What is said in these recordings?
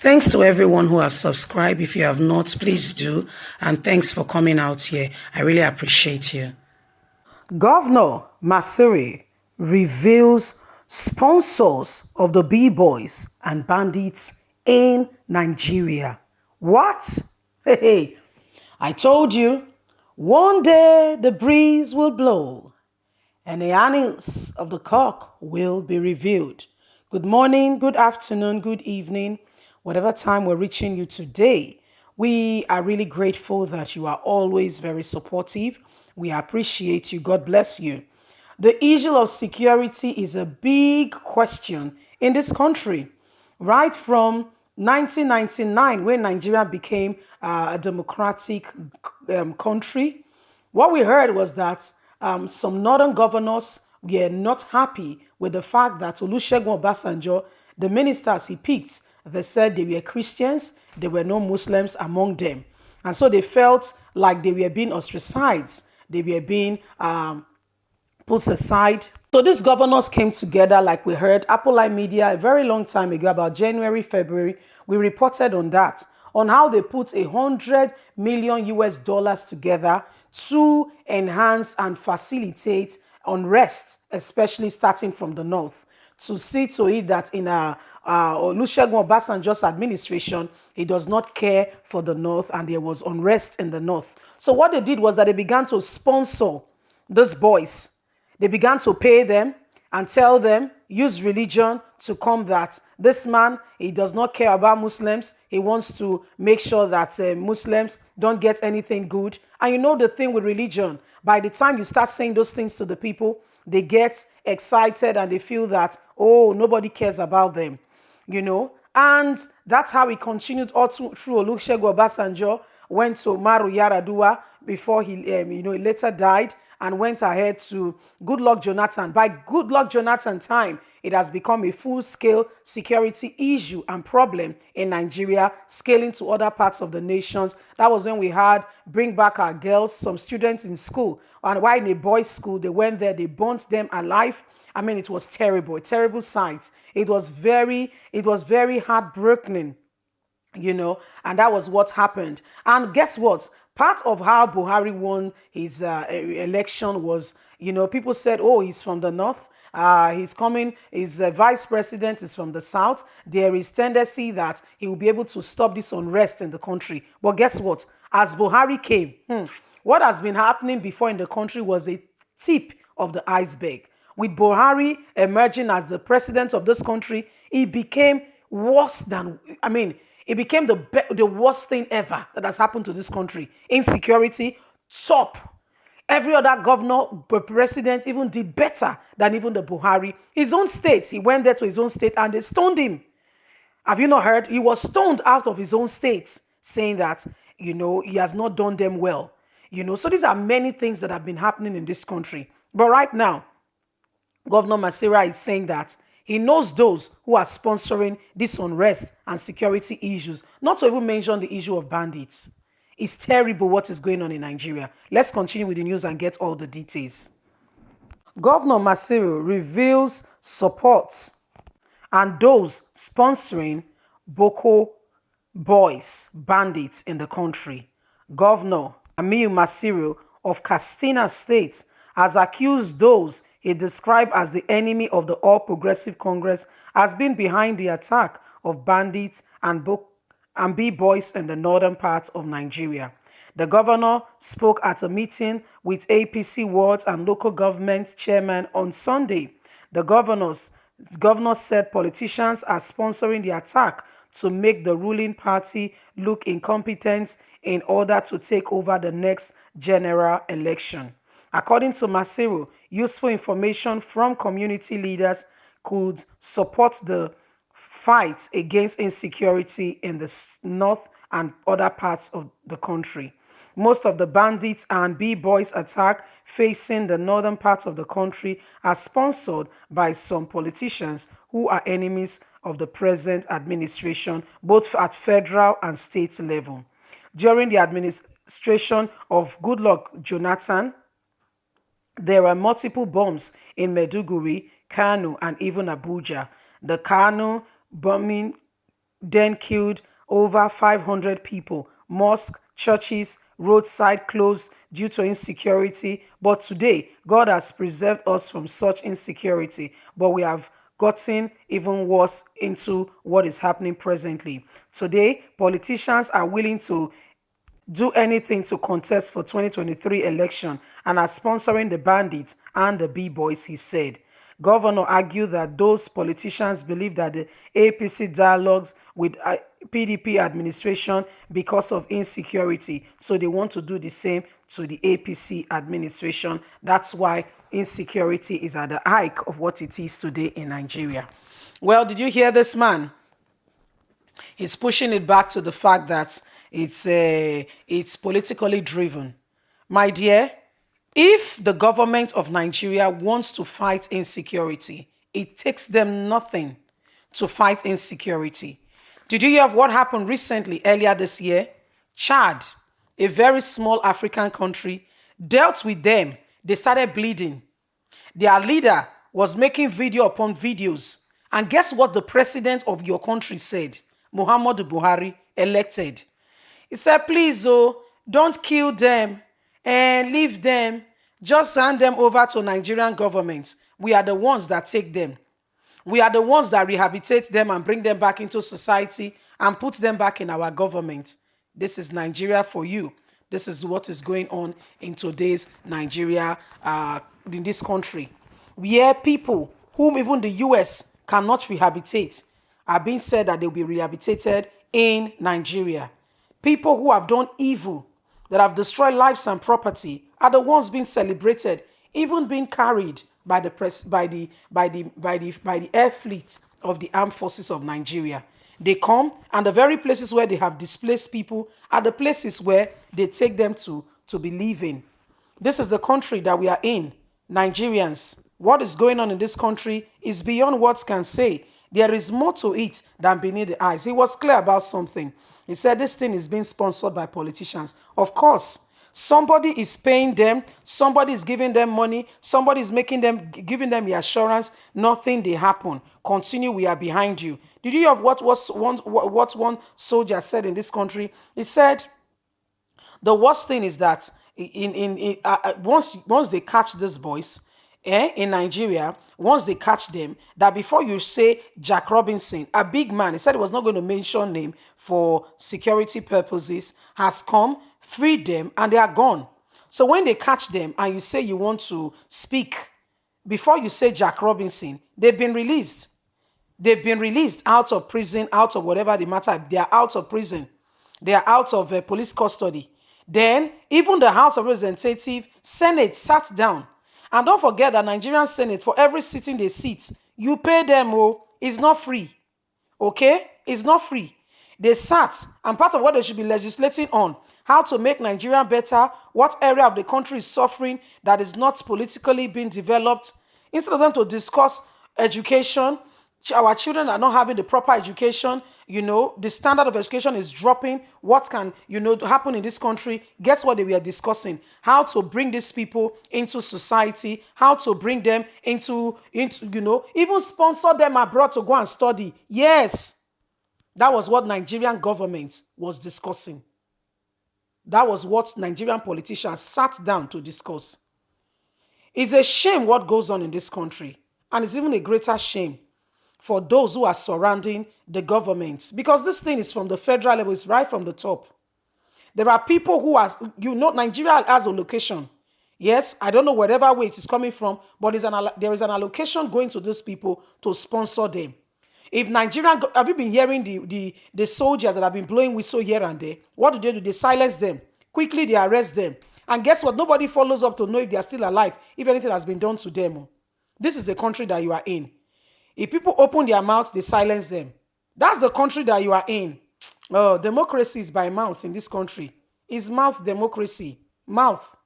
Thanks to everyone who have subscribed. If you have not, please do. And thanks for coming out here. I really appreciate you. Governor Masari reveals sponsors of the B-boys and bandits in Nigeria. What? Hey, I told you, one day the breeze will blow and the annals of the cock will be revealed. Good morning, good afternoon, good evening, whatever time we're reaching you today. We are really grateful that you are always very supportive. We appreciate you. God bless you. The issue of security is a big question in this country. Right from 1999, when Nigeria became a democratic country, what we heard was that some northern governors were not happy with the fact that Olusegun Obasanjo, the ministers he picked, they said they were Christians, there were no Muslims among them. And so they felt like they were being ostracized, they were being put aside. So these governors came together, like we heard, Apple Eye Media a very long time ago, about January, February. We reported on that, on how they put 100 million US dollars together to enhance and facilitate unrest, especially starting from the north, to see to it that in Olusegun Obasanjo's administration, he does not care for the north and there was unrest in the north. So what they did was that they began to sponsor these boys. They began to pay them and tell them, use religion to combat this man. He does not care about Muslims. He wants to make sure that Muslims don't get anything good. And you know the thing with religion, by the time you start saying those things to the people, they get excited and they feel that, oh, nobody cares about them, you know. And that's how he continued all through Olusegun Obasanjo, went to Maru Yaradua before he later died, and went ahead to Goodluck Jonathan. By Goodluck Jonathan time, it has become a full-scale security issue and problem in Nigeria, scaling to other parts of the nations. That was when we had Bring Back Our Girls, some students in school. And while in a boys' school, they went there, they burnt them alive. I mean, it was terrible, a terrible sight. It was very heartbreaking, and that was what happened. And guess what? Part of how Buhari won his election was, people said, oh, he's from the north. He's coming, his vice president is from the south. There is tendency that he will be able to stop this unrest in the country. But guess what? As Buhari came, what has been happening before in the country was a tip of the iceberg. With Buhari emerging as the president of this country, it became worse than, it became the worst thing ever that has happened to this country. Insecurity, top. Every other governor, president even did better than even the Buhari. His own state, he went there to his own state and they stoned him. Have you not heard? He was stoned out of his own state, saying that, he has not done them well. So these are many things that have been happening in this country. But right now, Governor Masari is saying that he knows those who are sponsoring this unrest and security issues, not to even mention the issue of bandits. It's terrible what is going on in Nigeria. Let's continue with the news and get all the details. Governor Masari reveals support and those sponsoring Boko boys, bandits in the country. Governor Aminu Masari of Katsina State has accused those he described as the enemy of the All Progressive Congress as being behind the attack of bandits and B-boys in the northern part of Nigeria. The governor spoke at a meeting with APC wards and local government chairmen on Sunday. The governor said politicians are sponsoring the attack to make the ruling party look incompetent in order to take over the next general election. According to Masari, useful information from community leaders could support the fight against insecurity in the north and other parts of the country. Most of the bandits and B-boys attack facing the northern part of the country are sponsored by some politicians who are enemies of the present administration, both at federal and state level. During the administration of Goodluck Jonathan, there were multiple bombs in Maiduguri, Kano, and even Abuja. The Kano bombing then killed over 500 people. Mosques, churches, roadside closed due to insecurity. But today, God has preserved us from such insecurity. But we have gotten even worse into what is happening presently. Today, politicians are willing to do anything to contest for 2023 election and are sponsoring the bandits and the B-boys, he said. Governor argued that those politicians believe that the APC dialogues with PDP administration because of insecurity. So they want to do the same to the APC administration. That's why insecurity is at the height of what it is today in Nigeria. Well, did you hear this man? He's pushing it back to the fact that it's politically driven. My dear, if the government of Nigeria wants to fight insecurity, it takes them nothing to fight insecurity. Did you hear of what happened recently, earlier this year? Chad, a very small African country, dealt with them. They started bleeding. Their leader was making video upon videos. And guess what the president of your country said? Muhammadu Buhari, elected. He said, please, oh, don't kill them and leave them. Just hand them over to Nigerian government. We are the ones that take them. We are the ones that rehabilitate them and bring them back into society and put them back in our government. This is Nigeria for you. This is what is going on in today's Nigeria, in this country, where people whom even the US cannot rehabilitate are being said that they'll be rehabilitated in Nigeria. People who have done evil, that have destroyed lives and property, are the ones being celebrated, even being carried by the air fleet of the armed forces of Nigeria. They come, and the very places where they have displaced people are the places where they take them to be living. This is the country that we are in. Nigerians, what is going on in this country is beyond words can say. There is more to it than beneath the eyes. He was clear about something. He said this thing is being sponsored by politicians. Of course, somebody is paying them, somebody is giving them money, somebody is giving them the assurance, nothing they happen. Continue, we are behind you. Did you hear of what one soldier said in this country? He said, the worst thing is that once they catch these boys, in Nigeria, once they catch them, that before you say Jack Robinson, a big man, he said he was not going to mention name for security purposes, has come, freed them, and they are gone. So when they catch them and you say you want to speak, before you say Jack Robinson, they've been released. They've been released out of prison, out of whatever the matter. They are out of prison. They are out of police custody. Then, even the House of Representatives, Senate sat down. And don't forget that Nigerian Senate, for every sitting they sit, you pay them, oh, it's not free. Okay? It's not free. They sat, and part of what they should be legislating on, how to make Nigeria better, what area of the country is suffering that is not politically being developed. Instead of them to discuss education, our children are not having the proper education, the standard of education is dropping. What can, happen in this country? Guess what they were discussing? How to bring these people into society, how to bring them into even sponsor them abroad to go and study. Yes, that was what Nigerian government was discussing. That was what Nigerian politicians sat down to discuss. It's a shame what goes on in this country, and it's even a greater shame for those who are surrounding the government, because this thing is from the federal level, it's right from the top. There are people who are, Nigeria has a location. Yes, I don't know whatever way it is coming from, but there is an allocation going to those people to sponsor them. If Nigerian, have you been hearing the soldiers that have been blowing whistle here and there? What do? They silence them. Quickly, they arrest them. And guess what? Nobody follows up to know if they are still alive, if anything has been done to them. This is the country that you are in. If people open their mouths, they silence them. That's the country that you are in. Oh, democracy is by mouth in this country. It's mouth democracy. Mouth.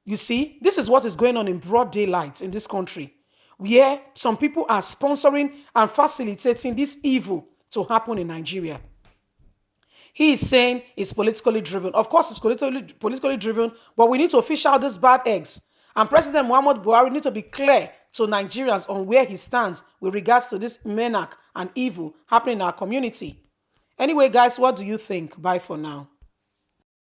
You see, this is what is going on in broad daylight in this country, where some people are sponsoring and facilitating this evil to happen in Nigeria. He is saying it's politically driven. Of course, it's politically driven, but we need to fish out these bad eggs. And President Muhammad Buhari needs to be clear to Nigerians on where he stands with regards to this menace and evil happening in our community. Anyway, guys, what do you think? Bye for now.